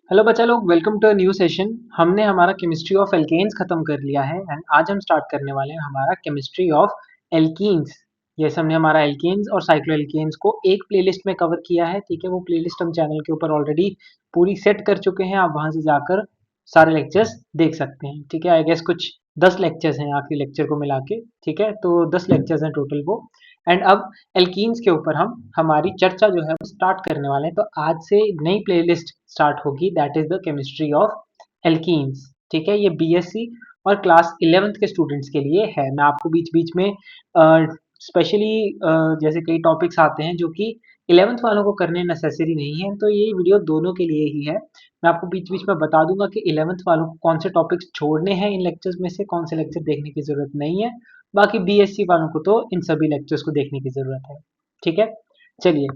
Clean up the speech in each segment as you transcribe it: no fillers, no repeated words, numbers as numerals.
Hello बच्चा लोग, welcome to new session. हमने हमारा केमिस्ट्री ऑफ एल्केन्स खत्म कर लिया है एंड आज हम स्टार्ट करने वाले हैं हमारा केमिस्ट्री ऑफ एल्कीन्स। ये हमने हमारा एल्केन्स और साइक्लो एल्केन्स को एक प्लेलिस्ट में कवर किया है। ठीक है, वो प्लेलिस्ट हम चैनल के ऊपर ऑलरेडी पूरी सेट कर चुके हैं। आप वहां से जाकर सारे लेक्चर्स देख सकते हैं। ठीक है, आई गेस कुछ 10 लेक्चर्स हैं आखिरी लेक्चर को मिला के। ठीक है, तो 10 लेक्चर्स हैं टोटल वो। एंड अब एल्कीन्स के ऊपर हम हमारी चर्चा जो है वो स्टार्ट करने वाले हैं। तो आज से नई प्लेलिस्ट स्टार्ट होगी, that is the chemistry of alkenes. ठीक है, ये बीएससी और क्लास 11th के स्टूडेंट्स के लिए है। मैं आपको बीच बीच में स्पेशली जैसे कई टॉपिक्स आते हैं जो कि 11th वालों को करने नेसेसरी नहीं है, तो ये वीडियो दोनों के लिए ही है। मैं आपको बीच बीच में बता दूंगा कि 11th वालों को कौन से टॉपिक्स छोड़ने हैं इन लेक्चर्स में से, कौन से लेक्चर देखने की जरूरत नहीं है। बाकी बीएससी वालों को तो इन सभी लेक्चर्स को देखने की जरूरत है। ठीक है, चलिए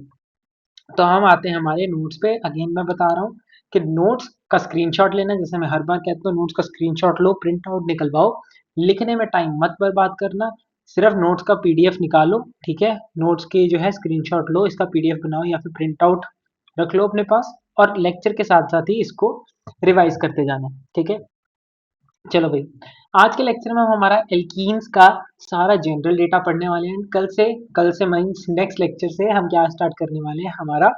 तो हम आते हैं हमारे नोट्स पे। अगेन मैं बता रहा हूँ कि नोट्स का स्क्रीनशॉट लेना, जैसे मैं हर बार कहता हूँ, नोट्स का स्क्रीनशॉट लो, प्रिंट आउट निकलवाओ। लिखने में टाइम मत बर्बाद करना, सिर्फ नोट्स का पीडीएफ निकालो। ठीक है, नोट्स की जो है स्क्रीनशॉट लो, इसका पीडीएफ बनाओ या फिर प्रिंट आउट रख लो अपने पास, और लेक्चर के साथ साथ ही इसको रिवाइज करते जाना। ठीक है, चलो भाई, आज के लेक्चर में हम हमारा एल्कीन्स का सारा जनरल डेटा पढ़ने वाले हैं। कल से मीन्स नेक्स्ट लेक्चर से हम क्या स्टार्ट करने वाले हैं, हमारा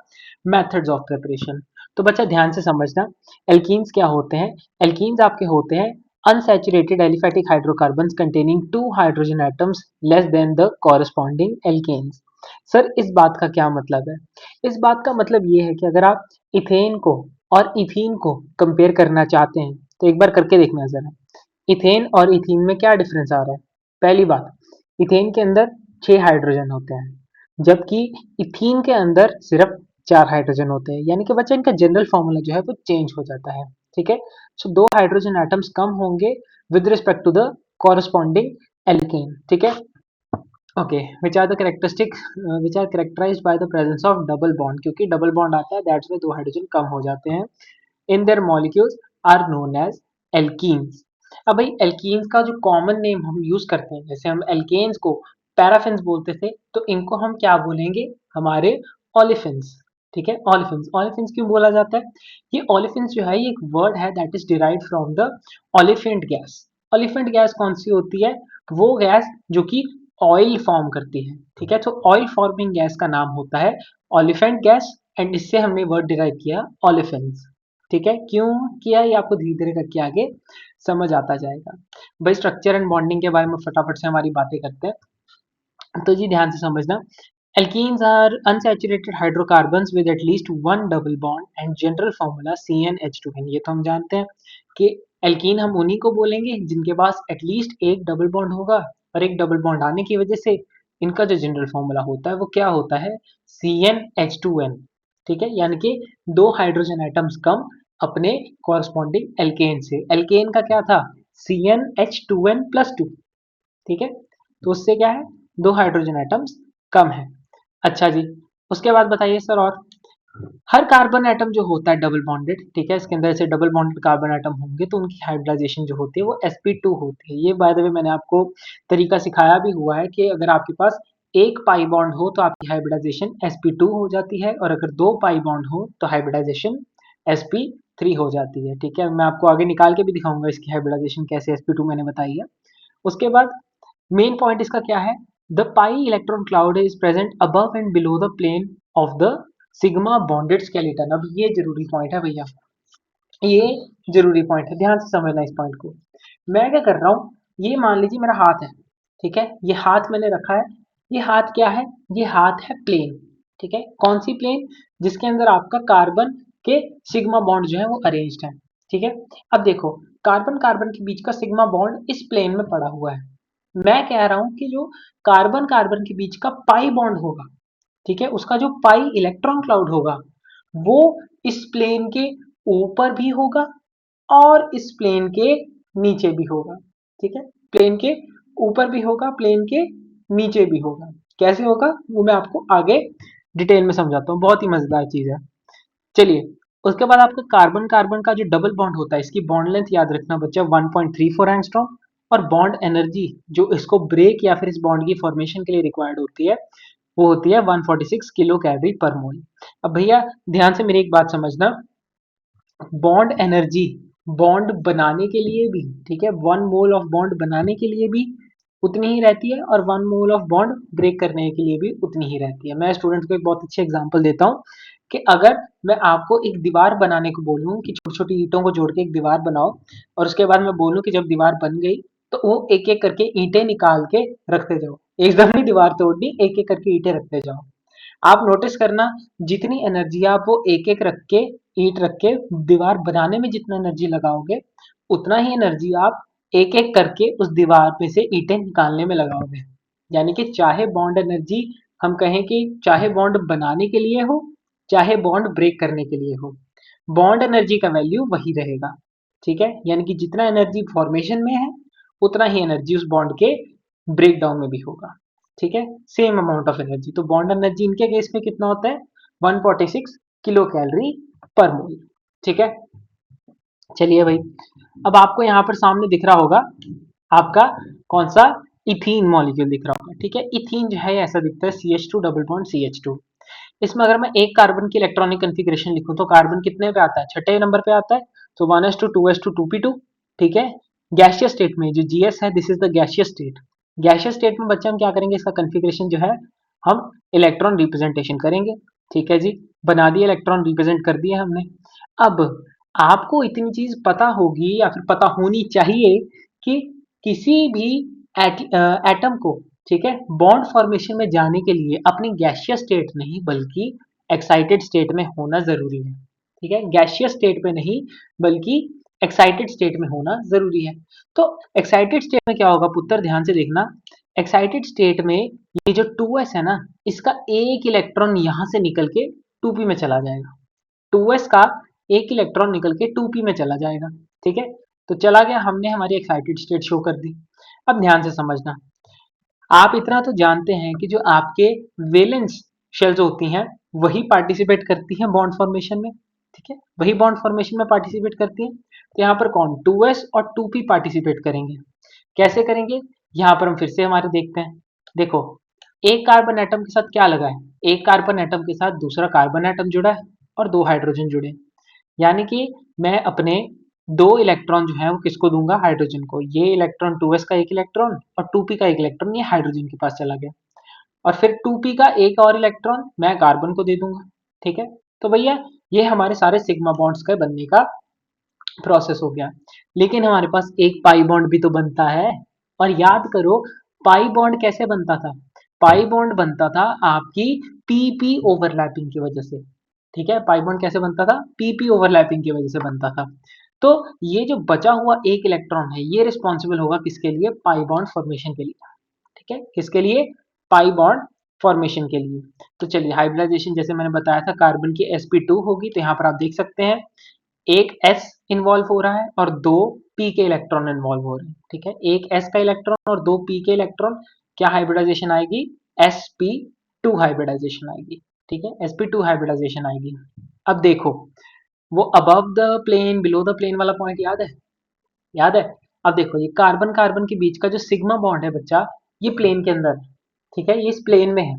मेथड्स ऑफ प्रिपरेशन। तो बच्चा ध्यान से समझना, एल्कीन्स क्या होते हैं। एल्कीन्स आपके होते हैं unsaturated aliphatic hydrocarbons containing 2 hydrogen atoms less than the corresponding alkanes. Sir इस बात का क्या मतलब है? इस बात का मतलब ये है कि अगर आप इथेन को और इथीन को कंपेयर करना चाहते हैं तो एक बार करके देखना जरा, इथेन और इथीन में क्या डिफरेंस आ रहा है। पहली बात, इथेन के अंदर 6 हाइड्रोजन होते हैं, जबकि इथीन के अंदर सिर्फ 4 हाइड्रोजन होते हैं। यानी कि बच्चा इनका जनरल फॉर्मूला जो है वो चेंज हो जाता है। ठीक है, सो 2 हाइड्रोजन एटम्स कम होंगे with respect to the corresponding alkane. ठीक है, okay, which are the characteristic which are characterized by the presence of double bond. क्योंकि डबल बॉन्ड आता है, दैट्स में 2 हाइड्रोजन कम हो जाते हैं। In their molecules are known as alkenes. अब भाई एल्कीन्स का जो कॉमन नेम हम यूज करते हैं, जैसे हम एल्केन्स को पैराफिन्स बोलते थे, तो इनको हम क्या बोलेंगे, हमारे ओलिफिन्स। ठीक है, ओलिफिन्स। ओलिफिन्स क्यों बोला जाता है? ये ओलिफिन्स जो है ये एक वर्ड है that is derived from the Oliphant gas. Oliphant gas कौन सी होती है? वो गैस जो कि ऑयल फॉर्म करती है। ठीक है, तो ऑयल फॉर्मिंग गैस का नाम होता है ओलिफेंट गैस, एंड इससे हमने वर्ड डिराइव किया ओलिफिन्स। ठीक है, क्यों किया ये आपको धीरे धीरे करके आगे समझ आता जाएगा। भाई स्ट्रक्चर एंड बॉन्डिंग के बारे में फटाफट से हमारी बातें करते हैं। तो जी ध्यान से समझना, alkenes are unsaturated hydrocarbons with at least one double bond and general formula CnH2n। ये तो हम जानते हैं कि एल्कीन हम उन्हीं को बोलेंगे जिनके पास एटलीस्ट एक डबल बॉन्ड होगा, और एक डबल बॉन्ड आने की वजह से इनका जो जनरल फॉर्मूला होता है वो क्या होता है, CnH2n। ठीक है, यानी कि 2 हाइड्रोजन एटम्स कम अपने कॉरस्पॉन्डिंग एल्केन से। एल्केन का क्या था, CnH2n+2। ठीक है, तो उससे क्या है, 2 हाइड्रोजन एटम्स कम है। अच्छा जी, उसके बाद बताइए सर, और हर कार्बन एटम जो होता है डबल बॉन्डेड, ठीक है, इसके अंदर ऐसे डबल बॉन्डेड कार्बन एटम होंगे तो उनकी हाइब्रिडाइजेशन जो होती है वो sp2 होती है। ये बाय द वे मैंने आपको तरीका सिखाया भी हुआ है कि अगर आपके पास एक पाई बॉन्ड हो तो आपकी हाइब्रिडाइजेशन sp2 हो जाती है, और अगर 2 पाई बॉन्ड हो तो हाइब्रिडाइजेशन sp3 हो जाती है। ठीक है, मैं आपको आगे निकाल के भी दिखाऊंगा इसकी हाइब्रिडाइजेशन कैसे sp2 मैंने बताई है। उसके बाद मेन पॉइंट इसका क्या है, the pi electron cloud is present above and below the plane of the sigma bonded skeleton. अब ये जरूरी पॉइंट है भैया, ये जरूरी पॉइंट है, ध्यान से समझना इस पॉइंट को। मैं क्या कर रहा हूँ, ये मान लीजिए मेरा हाथ है। ठीक है, ये हाथ मैंने रखा है, ये हाथ क्या है, ये हाथ है प्लेन। ठीक है, कौन सी प्लेन, जिसके अंदर आपका कार्बन के सिग्मा बॉन्ड जो है वो अरेंज्ड है। ठीक है, अब देखो, कार्बन कार्बन के बीच का सिग्मा बॉन्ड इस प्लेन में पड़ा हुआ है। मैं कह रहा हूं कि जो कार्बन कार्बन के बीच का पाई बॉन्ड होगा, ठीक है, उसका जो पाई इलेक्ट्रॉन क्लाउड होगा वो इस प्लेन के ऊपर भी होगा और इस प्लेन के नीचे भी होगा। ठीक है, प्लेन के ऊपर भी होगा, प्लेन के नीचे भी होगा। कैसे होगा वो मैं आपको आगे डिटेल में समझाता हूँ, बहुत ही मजेदार चीज है। चलिए, उसके बाद आपका कार्बन कार्बन का जो डबल बॉन्ड होता है, इसकी बॉन्ड लेंथ याद रखना बच्चा 1.34 एंगस्ट्रॉम, और बॉन्ड एनर्जी जो इसको ब्रेक या फिर इस बॉन्ड की फॉर्मेशन के लिए रिक्वायर्ड होती है वो होती है 146 किलो कैलोरी पर मोल। अब भैया ध्यान से मेरी एक बात समझना, बॉन्ड एनर्जी बॉन्ड बनाने के लिए भी, ठीक है, 1 मोल ऑफ बॉन्ड बनाने के लिए भी उतनी ही रहती है और 1 मोल ऑफ बॉन्ड ब्रेक करने के लिए भी उतनी ही रहती है। मैं स्टूडेंट्स को एक बहुत अच्छी एग्जांपल देता हूँ कि अगर मैं आपको एक दीवार बनाने को बोलूँ कि छोटी छोटी ईंटों को जोड़ के एक दीवार बनाओ, और उसके बाद मैं बोलूँ कि जब दीवार बन गई तो वो एक एक करके ईंटें निकाल के रखते जाओ, एकदम नहीं दीवार तोड़नी, एक एक करके ईंटें रखते जाओ। आप नोटिस करना, जितनी एनर्जी आप वो एक एक रख के, ईंट रख के दीवार बनाने में जितना एनर्जी लगाओगे, उतना ही एनर्जी आप एक एक करके उस दीवार में से ईंटें निकालने में लगाओगे। यानी कि चाहे बॉन्ड एनर्जी हम कहें कि चाहे बॉन्ड बनाने के लिए हो, चाहे बॉन्ड ब्रेक करने के लिए हो, बॉन्ड एनर्जी का वैल्यू वही रहेगा। ठीक है, यानी कि जितना एनर्जी फॉर्मेशन में है उतना ही एनर्जी उस बॉन्ड के ब्रेक डाउन में भी होगा। ठीक है, सेम अमाउंट ऑफ एनर्जी। तो बॉन्ड एनर्जी इनके केस में कितना होता है, 146 किलो कैलोरी पर मोल। ठीक है, चलिए भाई, अब आपको यहाँ पर सामने दिख रहा होगा आपका कौन सा, इथीन मॉलिक्यूल दिख रहा होगा। ठीक है, इथीन जो है ऐसा दिखता है, CH2 डबल बॉन्ड CH2। इसमें अगर मैं एक कार्बन की इलेक्ट्रॉनिक कन्फिग्रेशन लिखूं तो कार्बन कितने पे आता है, छठे नंबर पे आता है, तो 1s2 2s2 2p2। ठीक है, गैसियस स्टेट में जो GS है, this is the gaseous state. Gaseous state में बच्चे हम क्या करेंगे, इसका कन्फिग्रेशन जो है हम इलेक्ट्रॉन रिप्रेजेंटेशन करेंगे। ठीक है जी, बना दिए, इलेक्ट्रॉन रिप्रेजेंट कर दिया हमने। अब आपको इतनी चीज पता होगी या फिर पता होनी चाहिए कि किसी भी एटम को, ठीक है, बॉन्ड फॉर्मेशन में जाने के लिए अपनी गैसियस स्टेट नहीं बल्कि एक्साइटेड स्टेट में होना जरूरी है। ठीक है, गैसियस स्टेट में नहीं बल्कि एक्साइटेड स्टेट में होना जरूरी है। तो एक्साइटेड स्टेट में क्या होगा पुत्र, ध्यान से देखना। एक्साइटेड स्टेट में ये जो 2s है ना, इसका एक इलेक्ट्रॉन यहां से निकल के 2p में चला जाएगा। 2s का एक इलेक्ट्रॉन निकल के 2p में चला जाएगा। ठीक है, तो चला गया, हमने हमारी एक्साइटेड स्टेट शो कर दी। अब ध्यान से समझना, आप इतना तो जानते हैं कि जो आपके वैलेंस शेल्स होती हैं वही पार्टिसिपेट करती हैं बॉन्ड फॉर्मेशन में। ठीक है, वही बॉन्ड फॉर्मेशन में पार्टिसिपेट करती हैं। तो यहाँ पर कौन, 2s और 2p पार्टिसिपेट करेंगे। कैसे करेंगे, यहाँ पर हम फिर से हमारे देखते हैं। देखो, एक कार्बन एटम के साथ क्या लगा है, एक कार्बन एटम के साथ दूसरा कार्बन एटम जुड़ा है और 2 हाइड्रोजन जुड़े हैं। यानी कि मैं अपने 2 इलेक्ट्रॉन जो है वो किसको दूंगा, हाइड्रोजन को। ये इलेक्ट्रॉन 2s का एक इलेक्ट्रॉन और 2p का एक इलेक्ट्रॉन ये हाइड्रोजन के पास चला गया, और फिर 2p का एक और इलेक्ट्रॉन मैं कार्बन को दे दूंगा। ठीक है, तो भैया ये हमारे सारे सिग्मा बॉन्ड्स का बनने का प्रोसेस हो गया। लेकिन हमारे पास एक पाई बॉन्ड भी तो बनता है, और याद करो पाई बॉन्ड कैसे बनता था, पाई बॉन्ड बनता था आपकी पीपी ओवरलैपिंग की वजह से। ठीक है, पाई बॉन्ड कैसे बनता था, पीपी ओवरलैपिंग की वजह से बनता था। तो ये जो बचा हुआ एक इलेक्ट्रॉन है ये रिस्पॉन्सिबल होगा किसके लिए, पाई बॉन्ड फॉर्मेशन के लिए। ठीक है, किसके लिए, पाई बॉन्ड फॉर्मेशन के लिए। तो चलिए, हाइब्रिडाइजेशन जैसे मैंने बताया था, कार्बन की sp2 होगी, तो यहाँ पर आप देख सकते हैं एक s इन्वॉल्व हो रहा है और 2 p के इलेक्ट्रॉन इन्वॉल्व हो रहे हैं। ठीक है, एक s का इलेक्ट्रॉन और 2 p के इलेक्ट्रॉन, क्या हाइब्रिडाइजेशन आएगी, sp2 हाइब्रिडाइजेशन आएगी। ठीक है, sp2 हाइब्रिडाइजेशन आएगी। अब देखो, वो above the plane below the plane वाला पॉइंट याद है, याद है। अब देखो, ये कार्बन कार्बन के बीच का जो सिग्मा बॉन्ड है बच्चा, ये प्लेन के अंदर है। ठीक है, ये इस प्लेन में है,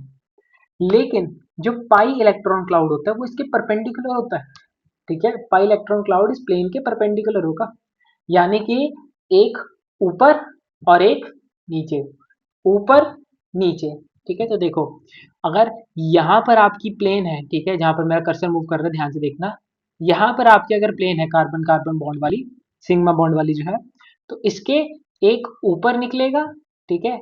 लेकिन जो पाई इलेक्ट्रॉन क्लाउड होता है वो इसके परपेंडिकुलर होता है। ठीक है, पाई इलेक्ट्रॉन क्लाउड इस प्लेन के परपेंडिकुलर होगा, यानी कि एक ऊपर और एक नीचे, ऊपर नीचे। ठीक है, तो देखो, अगर यहाँ पर आपकी प्लेन है, ठीक है, जहां पर मेरा कर्सर मूव कर रहा है ध्यान से देखना, यहाँ पर आपकी अगर प्लेन है कार्बन कार्बन बॉन्ड वाली, सिग्मा बॉन्ड वाली जो है, तो इसके एक ऊपर निकलेगा, ठीक है,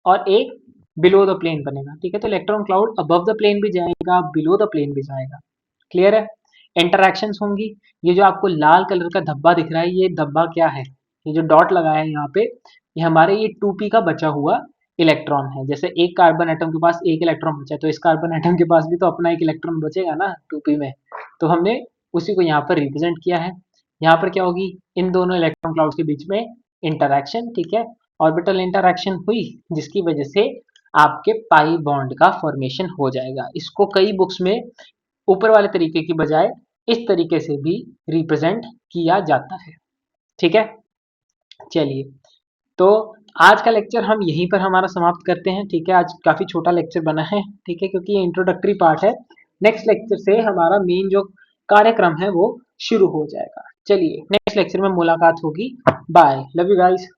और एक बिलो द प्लेन बनेगा। ठीक है, तो electron cloud above the plane भी जाएगा, बिलो द प्लेन भी जाएगा। क्लियर है, इंटरैक्शंस होंगी। ये जो आपको लाल कलर का धब्बा दिख रहा है, ये धब्बा क्या है, ये जो डॉट लगाया है यहाँ पे, ये हमारे ये 2p का बचा हुआ इलेक्ट्रॉन है। जैसे एक कार्बन एटम के पास एक इलेक्ट्रॉन बचा है, तो इस कार्बन एटम के पास भी तो अपना एक इलेक्ट्रॉन बचेगा ना 2p में, तो हमने उसी को यहाँ पर रिप्रेजेंट किया है। यहाँ पर क्या होगी, इन दोनों इलेक्ट्रॉन क्लाउड्स के बीच में इंटरैक्शन। ठीक है, ऑर्बिटल इंटरैक्शन हुई जिसकी वजह से आपके पाई बॉन्ड का फॉर्मेशन हो जाएगा। इसको कई बुक्स में ऊपर वाले तरीके की बजाय इस तरीके से भी रिप्रेजेंट किया जाता है। ठीक है, चलिए, तो आज का लेक्चर हम यहीं पर हमारा समाप्त करते हैं। ठीक है, आज काफी छोटा लेक्चर बना है, ठीक है, क्योंकि ये इंट्रोडक्टरी पार्ट है। नेक्स्ट लेक्चर से हमारा मेन जो कार्यक्रम है वो शुरू हो जाएगा। चलिए नेक्स्ट लेक्चर में मुलाकात होगी। Bye, love you guys.